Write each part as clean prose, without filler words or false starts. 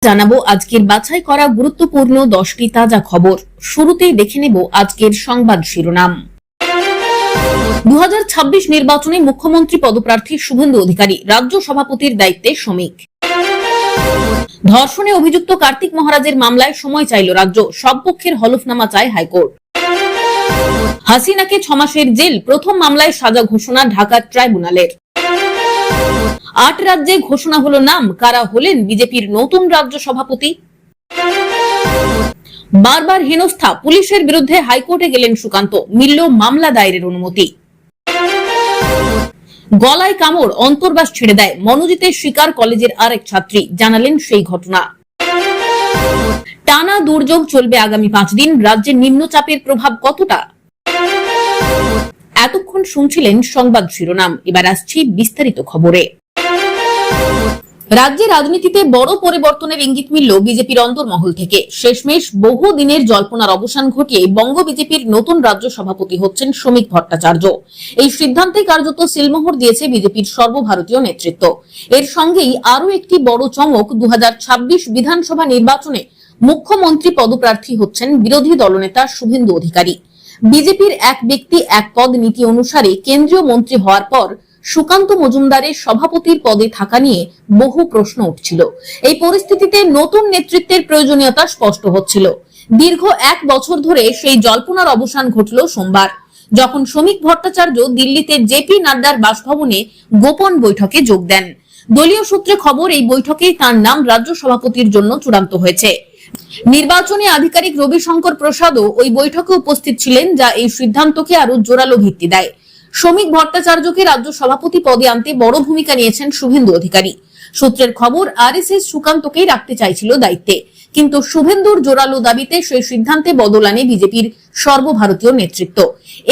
জানাবো আজকের বাছাই করা গুরুত্বপূর্ণ 10টি তাজা খবর। শুরুতেই দেখে নেব আজকের সংবাদ শিরোনাম। 2026 নির্বাচনে মুখ্যমন্ত্রী পদপ্রার্থী শুভেন্দু অধিকারী, রাজ্য সভাপতির দায়িত্বে শ্রমিক। ধর্ষণে অভিযুক্ত কার্তিক মহারাজের মামলায় সময় চাইল রাজ্য, সব পক্ষের হলফনামা চায় হাইকোর্ট। হাসিনাকে 6 মাসের জেল, প্রথম মামলায় সাজা ঘোষণা ঢাকার ট্রাইব্যুনালের। 8 রাজ্যে ঘোষণা হলো নাম, কারা হলেন বিজেপির নতুন রাজ্য সভাপতি। বারবার হেনস্থা, পুলিশের বিরুদ্ধে হাইকোর্টে গেলেন সুকান্ত, মিলল মামলা দায়েরের অনুমতি। গলায় কামড়, অন্তর্বাস ছেড়ে দেয়, মনোজিতের শিকার কলেজের আরেক ছাত্রী, জানালেন সেই ঘটনা। টানা দুর্যোগ চলবে আগামী 5 দিন, রাজ্যের নিম্নচাপের প্রভাব কতটা? এতক্ষণ শুনছিলেন সংবাদ শিরোনাম, এবার আসছি বিস্তারিত খবরে। রাজ্যের রাজনীতিতে বড় পরিবর্তনের ইঙ্গিত মিলল বিজেপির অন্তর্মহল থেকে। শেষমেশ বহু দিনের জল্পনার অবসান ঘটিয়ে বঙ্গ বিজেপির নতুন রাজ্য সভাপতি হচ্ছেন শ্রমিক ভট্টাচার্য। এই সিদ্ধান্তে কার্যত সিলমোহর দিয়েছে বিজেপির সর্বভারতীয় নেতৃত্ব। এর সঙ্গেই আরো একটি বড় চমক, 2026 বিধানসভা নির্বাচনে মুখ্যমন্ত্রী পদপ্রার্থী হচ্ছেন বিরোধী দলনেতা শুভেন্দু অধিকারী। বিজেপির এক ব্যক্তি এক পদ নীতি অনুসারে কেন্দ্রীয় মন্ত্রী হওয়ার পর সুকান্ত মজুমদারের সভাপতির পদে থাকা নিয়ে বহু প্রশ্ন উঠছিল। এই পরিস্থিতিতে নতুন নেতৃত্বের প্রয়োজনীয়তা স্পষ্ট হচ্ছিল। দীর্ঘ 1 বছর ধরে সেই জল্পনার অবসান ঘটল সোমবার, যখন শ্রমিক ভট্টাচার্য দিল্লিতে জেপি নাড্ডার বাসভবনে গোপন বৈঠকে যোগ দেন। দলীয় সূত্রে খবর, এই বৈঠকেই তার নাম রাজ্য সভাপতির জন্য চূড়ান্ত হয়েছে। নির্বাচনী আধিকারিক রবিশঙ্কর প্রসাদও ওই বৈঠকে উপস্থিত ছিলেন, যা এই সিদ্ধান্তকে আরো জোরালো ভিত্তি দেয়। শ্রমিক ভট্টাচার্যকে রাজ্য সভাপতি পদে আনতে বড় ভূমিকা নিয়েছেন শুভেন্দু অধিকারী। সূত্রের খবর, আরএসএস সুকান্তকেই রাখতে চাইছিল দায়িত্বে, কিন্তু শুভেন্দুর জোরালো দাবিতে সেই সিদ্ধান্তে বদল আনে বিজেপির সর্বভারতীয় নেতৃত্ব।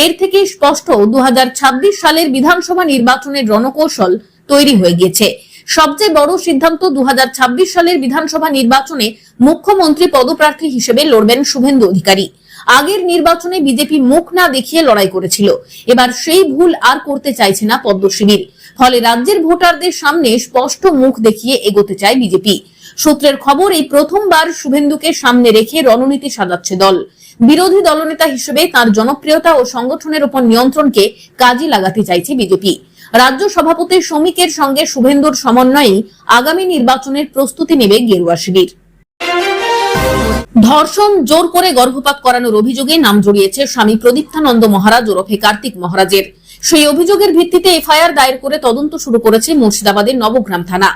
এর থেকে স্পষ্ট, 2026 সালের বিধানসভা নির্বাচনের রণকৌশল তৈরি হয়ে গিয়েছে। সবচেয়ে বড় সিদ্ধান্ত, 2026 সালের বিধানসভা নির্বাচনে মুখ্যমন্ত্রী পদপ্রার্থী হিসেবে লড়বেন শুভেন্দু অধিকারী। আগের নির্বাচনে বিজেপি মুখ না দেখিয়ে লড়াই করেছিল, এবার সেই ভুল আর করতে চাইছে না পদ্ম শিবির। ফলে রাজ্যের ভোটারদের সামনে স্পষ্ট মুখ দেখিয়ে এগোতে চায় বিজেপি। সূত্রের খবর, এই প্রথমবার শুভেন্দুকে সামনে রেখে রণনীতি সাজাচ্ছে দল। বিরোধী দলনেতা হিসেবে তার জনপ্রিয়তা ও সংগঠনের উপর নিয়ন্ত্রণকে কাজে লাগাতে চাইছে বিজেপি। রাজ্য সভাপতি শ্রমিকের সঙ্গে শুভেন্দুর সমন্বয়ে আগামী নির্বাচনের প্রস্তুতি নেবে গেরুয়া শিবির। ধর্ষণ, জোর করে গর্ভপাত করানোর অভিযোগে নাম জড়িয়েছে স্বামী প্রদীপ্তানন্দ মহারাজ ওরফে কার্তিক মহারাজের। সেই অভিযোগের ভিত্তিতে এফআইআর দায়ের করে তদন্ত শুরু করেছে মুর্শিদাবাদের নবগ্রাম থানা।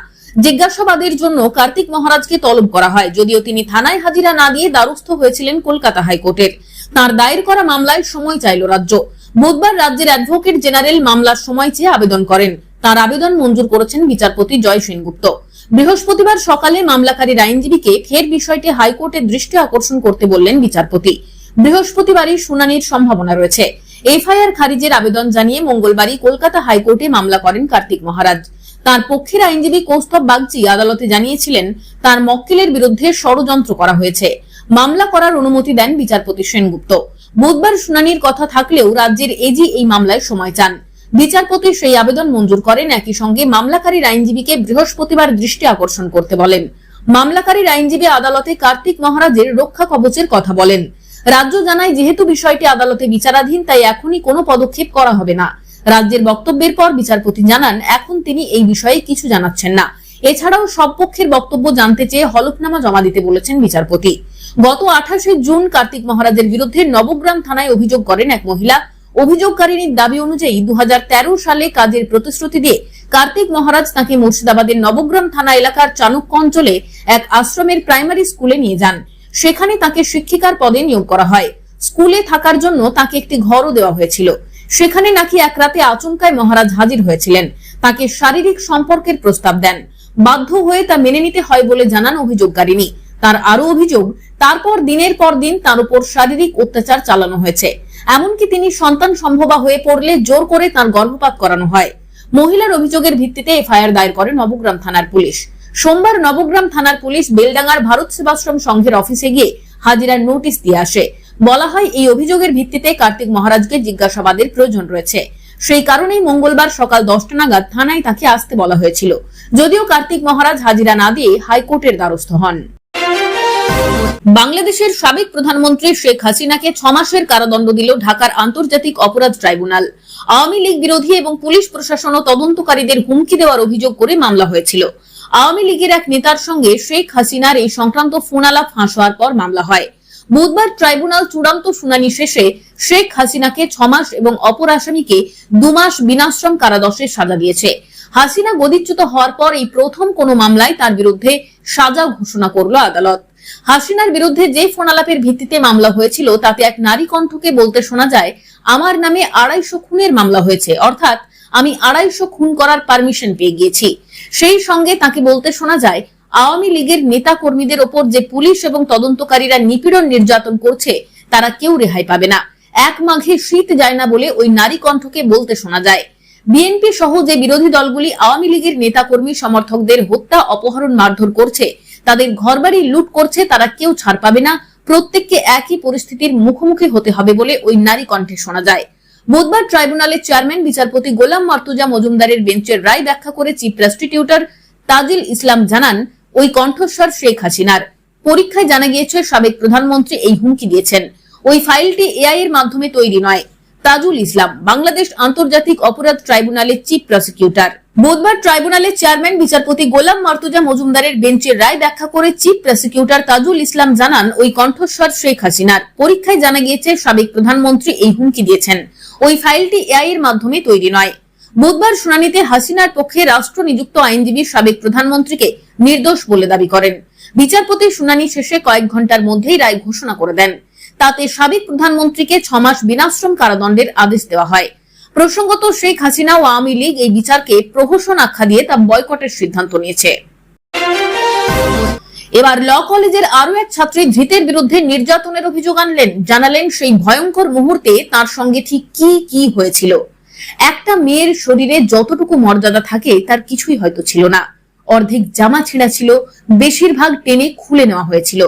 জিজ্ঞাসাবাদের জন্য কার্তিক মহারাজকে তলব করা হয়, যদিও তিনি থানায় হাজিরা না দিয়ে দ্বারস্থ হয়েছিলেন কলকাতা হাইকোর্টের। তার দায়ের করা মামলায় সময় চাইল রাজ্য। বুধবার রাজ্যের অ্যাডভোকেট জেনারেল মামলার সময় চেয়ে আবেদন করেন। তার আবেদন মঞ্জুর করেছেন বিচারপতি জয় সেনগুপ্ত। বৃহস্পতিবার সকালে মামলাকারীর আইনজীবীকে ফের বিষয়টি হাইকোর্টের দৃষ্টি আকর্ষণ করতে বললেন বিচারপতি। বৃহস্পতিবারই শুনানির সম্ভাবনা রয়েছে। এফআইআর খারিজের আবেদন জানিয়ে মঙ্গলবারই কলকাতা হাইকোর্টে মামলা করেন কার্তিক মহারাজ। তার পক্ষের আইনজীবী কৌস্তভ বাগচি আদালতে জানিয়েছিলেন, তার মক্কেলের বিরুদ্ধে ষড়যন্ত্র করা হয়েছে। মামলা করার অনুমতি দেন বিচারপতি সেনগুপ্ত। বুধবার শুনানির কথা থাকলেও রাজ্যের এজি এই মামলায় সময় চান। বিচারপতি সেই আবেদন মঞ্জুর করেন। একই সঙ্গে মামলাকারীর আইনজীবীকে বৃহস্পতিবার দৃষ্টি আকর্ষণ করতে বলেন। মামলাকারীর আইনজীবী আদালতে কার্তিক মহারাজের রক্ষা কবচের কথা বলেন। রাজ্য জানায়, যেহেতু বিষয়টি আদালতে বিচারাধীন, তাই এখনই কোনো পদক্ষেপ করা হবে না। রাজ্যের বক্তব্যের পর বিচারপতি জানান, এখন তিনি এই বিষয়ে কিছু জানাচ্ছেন না। এছাড়াও সব পক্ষের বক্তব্য জানতে চেয়ে হলফনামা জমা দিতে বলেছেন বিচারপতি। গত 28 জুন কার্তিক মহারাজের বিরুদ্ধে নবগ্রাম থানায় অভিযোগ করেন এক মহিলা। অভিযোগকারিনীর দাবি অনুযায়ী 2013 সালে কাজের প্রতিশ্রুতি দিয়ে কার্তিক মহারাজ তাকে মুর্শিদাবাদের নবগ্রাম থানা এলাকার চাণক্য অঞ্চলে এক আশ্রমের প্রাইমারি স্কুলে নিয়ে যান। সেখানে তাকে শিক্ষিকার পদে নিয়োগ করা হয়। স্কুলে থাকার জন্য তাকে একটি ঘরও দেওয়া হয়েছিল। সেখানে নাকি এক রাতে আচমকায় মহারাজ হাজির হয়েছিলেন। তাকে শারীরিক সম্পর্কের প্রস্তাব দেন। বাধ্য হয়ে তা মেনে নিতে হয় বলে জানান অভিযোগকারিনী। তার আরো অভিযোগ, তারপর দিনের পর দিন তার উপর শারীরিক অত্যাচার চালানো হয়েছে। এমনকি তিনি সন্তান সম্ভবা হয়ে পড়লে জোর করে তার গর্ভপাত করানো হয়। মহিলার অভিযোগের ভিত্তিতে এফআইআর দায়ের করে নবগ্রাম থানার পুলিশ। সোমবার নবগ্রাম থানার পুলিশ বেলডাঙ্গার ভারত সেবাশ্রম সংঘের অফিসে গিয়ে হাজিরার নোটিশ দিয়ে আসে। বলা হয়, এই অভিযোগের ভিত্তিতে কার্তিক মহারাজকে জিজ্ঞাসাবাদের প্রয়োজন রয়েছে। সেই কারণেই মঙ্গলবার সকাল 10টা নাগাদ থানায় তাকে আসতে বলা হয়েছিল। যদিও কার্তিক মহারাজ হাজিরা না দিয়ে হাইকোর্টের দ্বারস্থ হন। বাংলাদেশের সাবেক প্রধানমন্ত্রী শেখ হাসিনাকে 6 মাসের কারাদণ্ড দিল ঢাকার আন্তর্জাতিক অপরাধ ট্রাইব্যুনাল। আওয়ামী লীগ বিরোধী এবং পুলিশ প্রশাসন ও তদন্তকারীদের হুমকি দেওয়ার অভিযোগ করে মামলা হয়েছিল। আওয়ামী লীগের এক নেতার সঙ্গে শেখ হাসিনার এই সংক্রান্ত ফোন আলাপ ফাঁস হওয়ার পর মামলা হয়। বুধবার ট্রাইব্যুনাল চূড়ান্ত শুনানি শেষে শেখ হাসিনাকে 6 মাস এবং অপর আসামিকে 2 মাস বিনাশ্রম কারাদণ্ডের সাজা দিয়েছে। হাসিনা গদিচ্যুত হওয়ার পর এই প্রথম কোনো মামলায় তার বিরুদ্ধে সাজা ঘোষণা করল আদালত। হাসিনার বিরুদ্ধে যে ফোন আলাপের ভিত্তিতে মামলা হয়েছিল তাতে এক নারী কণ্ঠকে বলতে শোনা যায়, আমার নামে 250 খুনের মামলা হয়েছে, অর্থাৎ আমি 250 খুন করার পারমিশন পেয়ে গিয়েছি। সেই সঙ্গে তাকে বলতে শোনা যায়, আওয়ামী লীগের নেতা কর্মীদের ওপর যে পুলিশ এবং তদন্তকারীরা নিপীড়ন নির্যাতন করছে তারা কেউ রেহাই পাবে না। 1 মাঘে শীত যায় না বলে ওই নারী কণ্ঠকে বলতে শোনা যায়, বিএনপি সহ যে বিরোধী দলগুলি আওয়ামী লীগের নেতা কর্মী সমর্থকদের হত্যা, অপহরণ, মারধর করছে, তাদের ঘরবাড়ি লুট করছে, তারা কেউ ছাড় পাবে না, প্রত্যেককে একই পরিস্থিতির মুখোমুখি হতে হবে বলে ওই নারী কণ্ঠে শোনা যায়। বুধবার ট্রাইব্যুনালের চেয়ারম্যান বিচারপতি গোলাম মার্তুজা মজুমদারের বেঞ্চের রায় ব্যাখ্যা করে চিফ প্রসিকিউটর তাজুল ইসলাম জানান, ওই কণ্ঠস্বর শেখ হাসিনার। পরীক্ষায় জানা গিয়েছে সাবেক প্রধানমন্ত্রী এই হুমকি দিয়েছেন। ওই ফাইলটি এআই এর মাধ্যমে তৈরি নয়। তাজুল ইসলাম বাংলাদেশ আন্তর্জাতিক অপরাধ ট্রাইব্যুনালের চিফ প্রসিকিউটর। বুধবার ট্রাইব্যুনালের চেয়ারম্যান বিচারপতি গোলাম মার্তুজা মজুমদারের বেঞ্চের রায় ব্যাখ্যা করে চিফ প্রসিকিউটর তাজুল ইসলাম জানান, ওই কণ্ঠস্বর শেখ হাসিনার। পরীক্ষায় জানা গিয়েছে সাবেক প্রধানমন্ত্রী এই হুমকি দিয়েছেন। ওই ফাইলটি এআই এর মাধ্যমে তৈরি নয়। বুধবার শুনানিতে হাসিনার পক্ষে রাষ্ট্র নিযুক্ত আইনজীবী সাবেক প্রধানমন্ত্রীকে নির্দোষ বলে দাবি করেন। বিচারপতি শুনানি শেষে কয়েক ঘন্টার মধ্যেই রায় ঘোষণা করে দেন। তাতে সাবেক প্রধানমন্ত্রীকে 6 মাস বিনাশ্রম কারাদণ্ডের আদেশ দেওয়া হয়। প্রসঙ্গত, শেখ হাসিনা ও আওয়ামী লীগ এই বিচারকে প্রহসন আখ্যা দিয়ে তা বয়কটের সিদ্ধান্ত নিয়েছে। এবার ল কলেজের আরো এক ছাত্রী ধৃতের বিরুদ্ধে নির্যাতনের অভিযোগ আনলেন। জানালেন সেই ভয়ঙ্কর মুহূর্তে তার সঙ্গে ঠিক কি হয়েছিল। একটা মেয়ের শরীরে যতটুকু মর্যাদা থাকে তার কিছুই হয়তো ছিল না। অর্ধেক জামা ছেঁড়া ছিল, বেশিরভাগ টেনে খুলে নেওয়া হয়েছিল।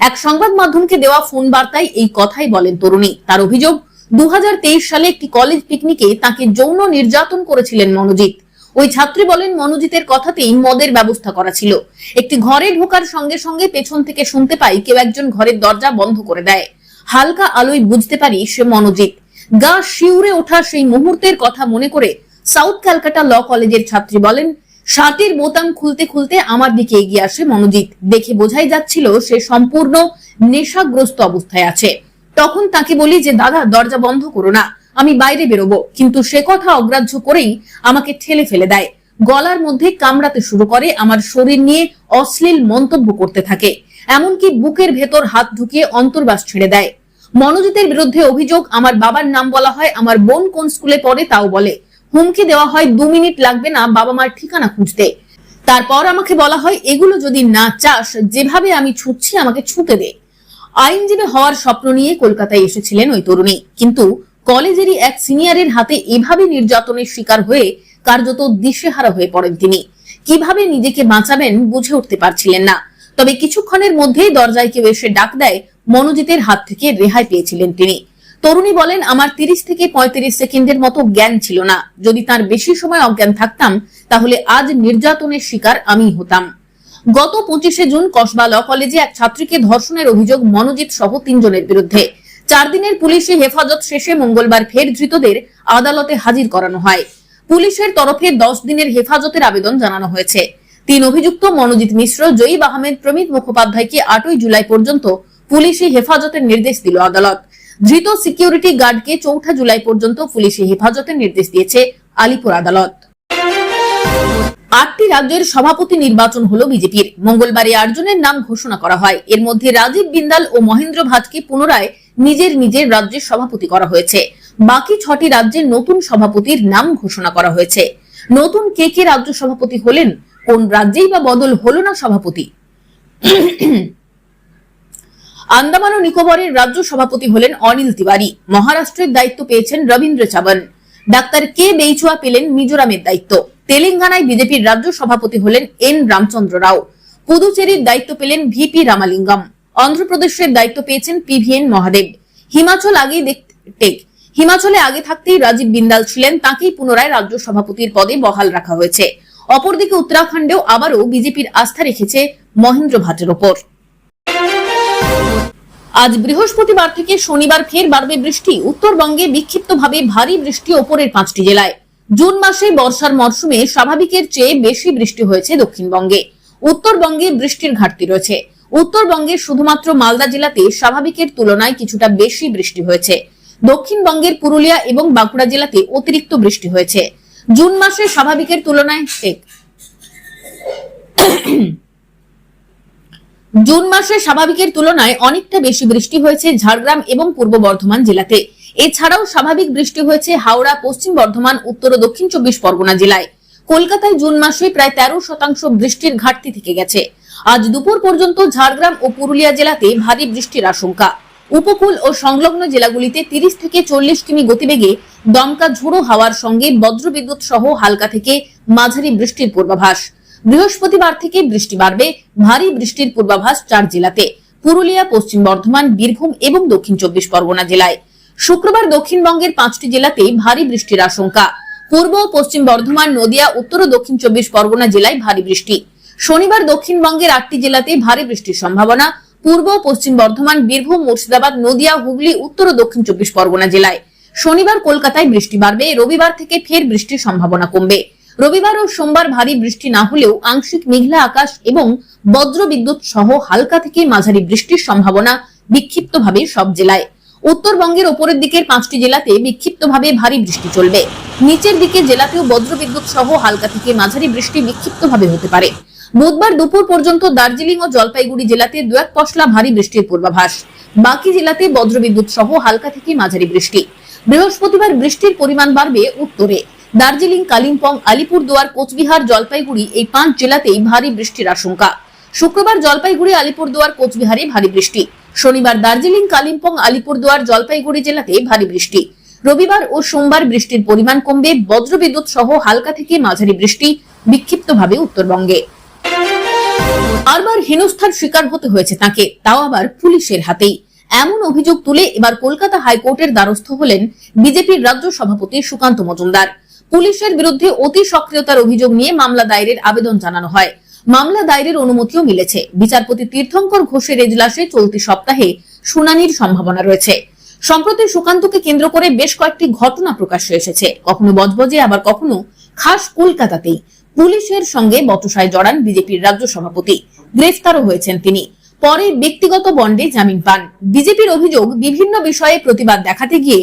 এক সংবাদ মাধ্যমকে দেওয়া ফোন বার্তায় এই কথাই বলেন তরুণী। তার অভিযোগ, 2023 সালে একটি কলেজ পিকনিকে তাকে যৌন নির্যাতন করেছিলেন মনোজিৎ। ওই ছাত্রী বলেন, মনোজিতের কথাতেই মদের ব্যবস্থা করা ছিল। একটি ঘরে ঢোকার সঙ্গে সঙ্গে পেছন থেকে শুনতে পাই কেউ একজন ঘরের দরজা বন্ধ করে দেয়। হালকা আলোয় বুঝতে পারি সে মনোজিৎ। গা শিউরে ওঠা সেই মুহূর্তের কথা মনে করে সাউথ ক্যালকাটা ল কলেজের ছাত্রী বলেন, শার্টের বোতাম খুলতে খুলতে আমার দিকে এগিয়ে আসে মনোজিৎ। দেখে বোঝাই যাচ্ছিল সে সম্পূর্ণ নেশাগ্রস্ত অবস্থায় আছে। তখন তাকে বলি যে, দাদা দরজা বন্ধ করো না, আমি বাইরে বেরোবো। কিন্তু সে কথা অগ্রাহ্য করেই আমাকে ঠেলে ফেলে দেয়। গলার মধ্যে কামড়াতে শুরু করে, আমার শরীর নিয়ে অশ্লীল মন্তব্য করতে থাকে, এমনকি বুকের ভেতর হাত ঢুকিয়ে অন্তর্বাস ছেড়ে দেয়। মনোজিতের বিরুদ্ধে অভিযোগ, আমার বাবার নাম বলা হয়, আমার বোন কোন স্কুলে পড়ে তাও বলে। হুমকি দেওয়া হয় 2 মিনিট লাগবে না বাবা মার ঠিকানা খুঁজতে। তারপর আমাকে বলা হয়, এগুলো যদি না চাস, যেভাবে আমি ছুটছি আমাকে ছুটে দে। আইনজীবী হওয়ার স্বপ্ন নিয়ে কলকাতায় এসেছিলেন ওই তরুণী, কিন্তু কলেজেরই এক সিনিয়রের হাতে এভাবে নির্যাতনের শিকার হয়ে কার্যত দিশেহারা হয়ে পড়েন তিনি। কিভাবে নিজেকে বাঁচাবেন বুঝে উঠতে পারছিলেন না। তবে কিছুক্ষণের মধ্যেই দরজায় কেউ এসে ডাক দেয়। মনোজিতের হাত থেকে রেহাই পেয়েছিলেন তিনি। তরুণী বলেন, আমার 30 থেকে 35 সেকেন্ডের মতো জ্ঞান ছিল না। যদি তার বেশি সময় অজ্ঞান থাকতাম তাহলে আজ নির্যাতনের শিকার আমি হতাম। গত 25শে জুন কসবা ল কলেজে এক ছাত্রীকে ধর্ষণের অভিযোগ মনোজিৎ সহ 3 জনের বিরুদ্ধে। 4 দিনের পুলিশি হেফাজত শেষে মঙ্গলবার ফের ধৃতদের আদালতে হাজির করানো হয়। পুলিশের তরফে 10 দিনের হেফাজতের আবেদন জানানো হয়েছে। 3 অভিযুক্ত মনোজিৎ মিশ্র, জয়ীব আহমেদ, প্রমিত মুখোপাধ্যায়কে 8ই জুলাই পর্যন্ত পুলিশি হেফাজতের নির্দেশ দিল আদালত। ধৃত সিকিউরিটি গার্ডকে 4 জুলাই পর্যন্ত পুলিশি হেফাজতের নির্দেশ দিয়েছে আলিপুর আদালত। 8টি রাজ্যের সভাপতি নির্বাচন হলো বিজেপির। মঙ্গলবার 8 জনের নাম ঘোষণা করা হয়। এর মধ্যে রাজীব বিন্দাল ও মহেন্দ্র ভাটকে পুনরায় নিজের রাজ্যের সভাপতি করা হয়েছে। বাকি 6টি রাজ্যের নতুন সভাপতির নাম ঘোষণা করা হয়েছে। নতুন কে রাজ্য সভাপতি হলেন, কোন রাজ্যেই বা বদল হলো না সভাপতি। আন্দামান ও নিকোবরের রাজ্য সভাপতি হলেন অনিল তিওয়ারি। মহারাষ্ট্রের দায়িত্ব পেয়েছেন রবীন্দ্র চাবন। ডাক্তার কে বেইচুয়া পেলেন মিজোরামের দায়িত্ব। তেলেঙ্গানায় বিজেপির রাজ্য সভাপতি হলেন এন রামচন্দ্র রাও। পুদুচেরির দায়িত্ব পেলেন ভিপি রামালিঙ্গম। অন্ধ্রপ্রদেশের দায়িত্ব পেয়েছেন পিভিএন মহাদেব। হিমাচল আগেই হিমাচলে আগে থাকতেই রাজীব বিন্দাল ছিলেন, তাকেই পুনরায় রাজ্য সভাপতির পদে বহাল রাখা হয়েছে। অপরদিকে উত্তরাখণ্ডেও আবারও বিজেপির আস্থা রেখেছে মহেন্দ্র ভাটের ওপর। আজ বৃহস্পতিবার থেকে শনিবার ফের বাড়বে বৃষ্টি। উত্তরবঙ্গে বিক্ষিপ্তভাবে ভারী বৃষ্টি ওপরের 5টি জেলায়। জুন মাসে বর্ষার মরশুমে স্বাভাবিকের চেয়ে বেশি বৃষ্টি হয়েছে দক্ষিণবঙ্গে। উত্তরবঙ্গে বৃষ্টির ঘাটতি রয়েছে। উত্তরবঙ্গে শুধুমাত্র মালদা জেলাতে স্বাভাবিকের তুলনায় কিছুটা বেশি বৃষ্টি হয়েছে। দক্ষিণবঙ্গের পুরুলিয়া এবং বাঁকুড়া জেলাতে অতিরিক্ত বৃষ্টি হয়েছে। জুন মাসে স্বাভাবিকের তুলনায় অনেকটা বেশি বৃষ্টি হয়েছে ঝাড়গ্রাম এবং পূর্ব বর্ধমান জেলাতে। এছাড়াও স্বাভাবিক বৃষ্টি হয়েছে হাওড়া, পশ্চিম বর্ধমান, উত্তর ও দক্ষিণ 24 পরগনা জেলায়। কলকাতায় জুন মাসে প্রায় 13% বৃষ্টির ঘাটতি থেকে গেছে। আজ দুপুর পর্যন্ত ঝাড়গ্রাম ও পুরুলিয়া জেলাতে ভারী বৃষ্টির আশঙ্কা। উপকূল ও সংলগ্ন জেলাগুলিতে 30 থেকে 40 কিমি গতিবেগে দমকা ঝোড়ো হাওয়ার সঙ্গে বজ্রবিদ্যুৎ সহ হালকা থেকে মাঝারি বৃষ্টির পূর্বাভাস। বৃহস্পতিবার থেকে বৃষ্টি বাড়বে। ভারী বৃষ্টির পূর্বাভাস 4 জেলাতে: পুরুলিয়া, পশ্চিম বর্ধমান, বীরভূম এবং দক্ষিণ 24 পরগনা জেলায়। শুক্রবার দক্ষিণবঙ্গের 5টি জেলাতে ভারী বৃষ্টির আশঙ্কা। পূর্ব ও পশ্চিম বর্ধমান, নদিয়া, উত্তর ও দক্ষিণ 24 পরগনা জেলায় ভারী বৃষ্টি। শনিবার দক্ষিণবঙ্গের 8টি জেলাতে ভারী বৃষ্টির সম্ভাবনা। পূর্ব ও পশ্চিম বর্ধমান, বীরভূম, মুর্শিদাবাদ, নদিয়া, হুগলি, উত্তর ও দক্ষিণ 24 পরগনা জেলায়। শনিবার কলকাতায় বৃষ্টি বাড়বে। রবিবার থেকে ফের বৃষ্টির সম্ভাবনা কমবে। রবিবার ও সোমবার ভারী বৃষ্টি না হলেও আংশিক মেঘলা আকাশ এবং বজ্রবিদ্যুৎ সহ হালকা থেকে মাঝারি বৃষ্টির সম্ভাবনা বিক্ষিপ্তভাবে সব জেলায়। উত্তরবঙ্গের ওপরের দিকের 5টি জেলাতে বিক্ষিপ্তভাবে ভারী বৃষ্টি চলবে। নিচের দিকে জেলাতেও বজ্রবিদ্যুৎ সহ হালকা থেকে মাঝারি বৃষ্টি বিক্ষিপ্তভাবে হতে পারে। বুধবার দুপুর পর্যন্ত দার্জিলিং ও জলপাইগুড়ি জেলাতে 2-1 পশলা ভারী বৃষ্টির পূর্বাভাস। বাকি জেলাতে বজ্রবিদ্যুৎ সহ হালকা থেকে মাঝারি বৃষ্টি। বৃহস্পতিবার বৃষ্টির পরিমাণ বাড়বে উত্তরে। দার্জিলিং, কালিম্পং, আলিপুরদুয়ার, কোচবিহার, জলপাইগুড়ি এই 5 জেলাতেই ভারী বৃষ্টির আশঙ্কা। শুক্রবার জলপাইগুড়ি, আলিপুরদুয়ার, কোচবিহারে ভারী বৃষ্টি। শনিবার দার্জিলিং, কালিম্পং, আলিপুরদুয়ার, জলপাইগুড়ি জেলাতে ভারী বৃষ্টি। রবিবার ও সোমবার বৃষ্টির পরিমাণ কমবে। বজ্রবিদ্যুৎ সহ হালকা থেকে মাঝারি বৃষ্টি বিক্ষিপ্তভাবে উত্তরবঙ্গে। বারবার হেনস্থার শিকার হতে হয়েছে তাকে, তাও আবার পুলিশের হাতেই। এমন অভিযোগ তুলে এবার কলকাতা হাইকোর্টের দ্বারস্থ হলেন বিজেপির রাজ্য সভাপতি সুকান্ত মজুমদার। পুলিশের বিরুদ্ধে অতি সক্রিয়তার অভিযোগ নিয়ে মামলা দায়েরের আবেদন জানানো হয়। মামলা দায়েরের অনুমতিও মিলেছে। বিচারপতি তীর্থঙ্কর ঘোষের এজলাসে চলতি সপ্তাহে শুনানির সম্ভাবনা রয়েছে। সম্প্রতি সুকান্তকে কেন্দ্র করে বেশ কয়েকটি ঘটনা প্রকাশ্যে এসেছে। কখনো বজবজে, আবার কখনো খাস কলকাতাতেই পুলিশের সঙ্গে বচসায় জড়ান বিজেপির রাজ্য সভাপতি। গ্রেফতারও হয়েছেন তিনি। পরে ব্যক্তিগত বন্ডে জামিন পান। বিজেপির অভিযোগ, বিভিন্ন বিষয়ে প্রতিবাদ দেখাতে গিয়ে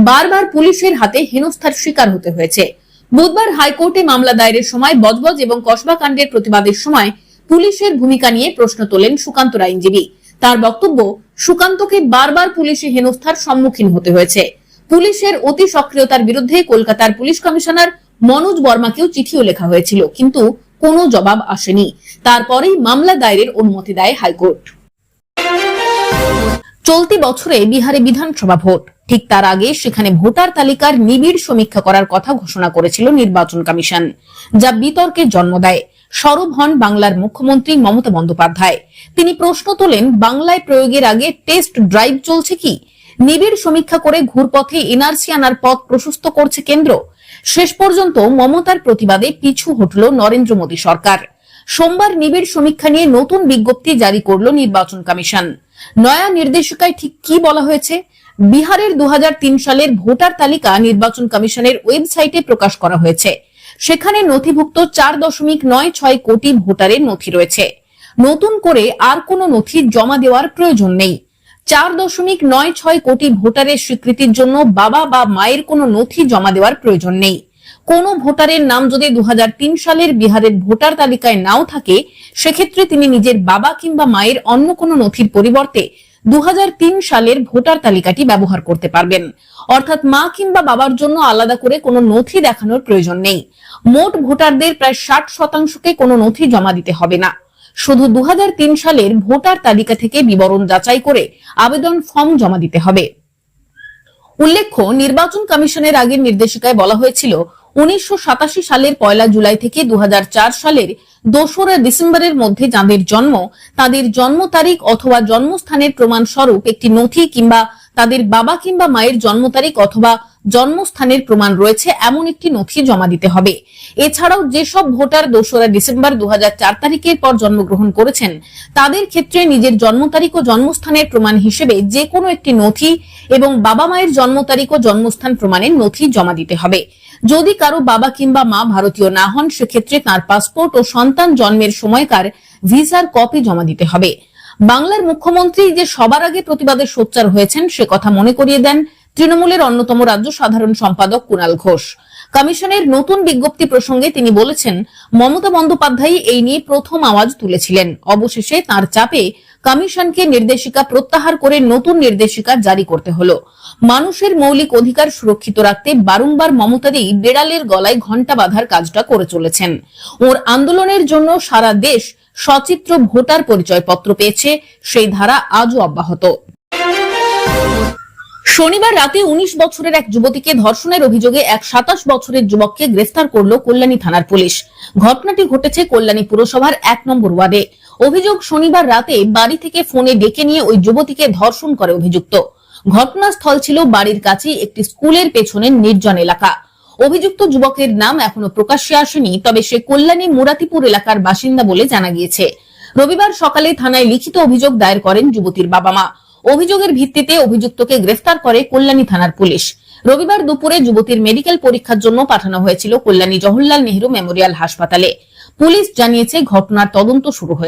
বারবার পুলিশের হাতে হেনস্থার শিকার হতে হয়েছে। বুধবার হাইকোর্টে মামলা দায়েরের সময় বজবজ এবং কসবা কাণ্ডের প্রতিবাদের সময় পুলিশের ভূমিকা নিয়ে প্রশ্ন তোলেন সুকান্তর আইনজীবী। তার বক্তব্য, সুকান্তকে বারবার পুলিশি হেনস্থার সম্মুখীন হতে হয়েছে। পুলিশের অতি সক্রিয়তার বিরুদ্ধে কলকাতার পুলিশ কমিশনার মনোজ বর্মাকেও চিঠিও লেখা হয়েছিল, কিন্তু কোনো জবাব আসেনি। তারপরেই মামলা দায়েরের অনুমতি দেয় হাইকোর্ট। চলতি বছরে বিহারে বিধানসভা ভোট। ঠিক তার আগে সেখানে ভোটার তালিকার নিবিড় সমীক্ষা করার কথা ঘোষণা করেছিল নির্বাচন কমিশন, যা বিতর্কের জন্ম দেয়। সরব হন বাংলার মুখ্যমন্ত্রী মমতা বন্দ্যোপাধ্যায়। তিনি প্রশ্ন তোলেন, বাংলায় প্রয়োগের আগে টেস্ট ড্রাইভ চলছে কি? নিবিড় সমীক্ষা করে ঘুরপথে এনআরসি আনার পথ প্রশস্ত করছে কেন্দ্র। শেষ পর্যন্ত মমতার প্রতিবাদে পিছু হটল নরেন্দ্র মোদী সরকার। সোমবার নিবিড় সমীক্ষা নিয়ে নতুন বিজ্ঞপ্তি জারি করল নির্বাচন কমিশন। নয়া নির্দেশিকায় ঠিক কি বলা হয়েছে? বিহারের 2003 সালের ভোটার তালিকা নির্বাচন কমিশনের ওয়েবসাইটে প্রকাশ করা হয়েছে। সেখানে নথিভুক্ত 4.96 কোটি ভোটারের নথি রয়েছে। নতুন করে আর কোনো নথি জমা দেওয়ার প্রয়োজন নেই। 4.96 কোটি ভোটারের স্বীকৃতির জন্য বাবা বা মায়ের কোনো নথি জমা দেওয়ার প্রয়োজন নেই। কোনো ভোটারের নাম যদি 2003 সালের বিহারের ভোটার তালিকায় নাও থাকে, সেক্ষেত্রে তিনি নিজের বাবা কিংবা মায়ের অন্য কোনো নথির পরিবর্তে 2003 সালের ভোটার তালিকাটি ব্যবহার করতে পারবেন। অর্থাৎ মা কিংবা বাবার জন্য আলাদা করে কোনো নথি দেখানোর প্রয়োজন নেই। মোট ভোটারদের প্রায় 60%কে কোনো নথি জমা দিতে হবে না। শুধু 2003 সালের ভোটার তালিকা থেকে বিবরণ যাচাই করে আবেদন ফর্ম জমা দিতে হবে। উল্লেখ্য, নির্বাচন কমিশনের আগের নির্দেশিকায় বলা হয়েছিল 1987 সালের 1 জুলাই থেকে 2004 সালের 2রা ডিসেম্বরের মধ্যে যাদের জন্ম, তাদের জন্ম তারিখ অথবা জন্মস্থানের প্রমাণ স্বরূপ একটি নথি কিংবা তাদের বাবা কিংবা মায়ের জন্ম তারিখ অথবা জন্মস্থানের প্রমাণ রয়েছে এমন একটি নথি জমা দিতে হবে। এছাড়াও যেসব ভোটার 2রা ডিসেম্বর 2004 তারিখের পর জন্মগ্রহণ করেছেন তাদের ক্ষেত্রে নিজের জন্ম তারিখ ও জন্মস্থানের প্রমাণ হিসেবে যে কোনো একটি নথি এবং বাবা মায়ের জন্ম তারিখ ও জন্মস্থান প্রমাণের নথি জমা দিতে হবে। যদি কারো বাবা কিংবা মা ভারতীয় না হন সেক্ষেত্রে তার পাসপোর্ট ও সন্তান জন্মের সময়কার ভিসার কপি জমা দিতে হবে। বাংলার মুখ্যমন্ত্রী যে সবার আগে প্রতিবাদে সোচ্চার হয়েছেন সে কথা মনে করিয়ে দেন তৃণমূলের অন্যতম রাজ্য সাধারণ সম্পাদক কুণাল ঘোষ। কমিশনের নতুন বিজ্ঞপ্তি প্রসঙ্গে তিনি বলেছেন, মমতা বন্দ্যোপাধ্যায় এই নিয়ে প্রথম আওয়াজ তুলেছিলেন। অবশেষে তার চাপে কমিশনকে নির্দেশিকা প্রত্যাহার করে নতুন নির্দেশিকা জারি করতে হলো। মানুষের মৌলিক অধিকার সুরক্ষিত রাখতে বারংবার মমতাদি বেড়ালের গলায় ঘণ্টা বাঁধার কাজটা করে চলেছেন। ওর আন্দোলনের জন্য সারা দেশ সচিত্র ভোটার পরিচয়পত্র পেয়েছে, সেই ধারা আজও অব্যাহত। শনিবার রাতে 19 বছরের এক যুবতীকে ধর্ষণের অভিযোগে এক 27 বছরের যুবককে গ্রেফতার করল কল্যাণী থানার পুলিশ। ঘটনাটি ঘটেছে কল্যাণী পুরসভার 1 নম্বর ওয়ার্ডে। অভিযোগ, শনিবার রাতে বাড়ি থেকে ফোনে ডেকে নিয়ে ওই যুবতীকে ধর্ষণ করে অভিযুক্ত। ঘটনাস্থল ছিল বাড়ির কাছে একটি স্কুলের পেছনের নির্জন এলাকা। অভিযুক্ত যুবকের নাম এখনো প্রকাশ্যে আসেনি, তবে সে কল্যাণী মুরাতিপুর এলাকার বাসিন্দা বলে জানা গিয়েছে। রবিবার সকালে থানায় লিখিত অভিযোগ দায়ের করেন যুবতীর বাবা মা। অভিযোগের ভিত্তিতে অভিযুক্তকে গ্রেফতার করে কল্যাণী থানার পুলিশ। রবিবার দুপুরে যুবতীর মেডিকেল পরীক্ষার জন্য পাঠানো হয়েছিল কল্যাণী জওহরলাল নেহরু মেমোরিয়াল হাসপাতালে। পুলিশ জানিয়েছে ঘটনার তদন্ত শুরু হয়েছে।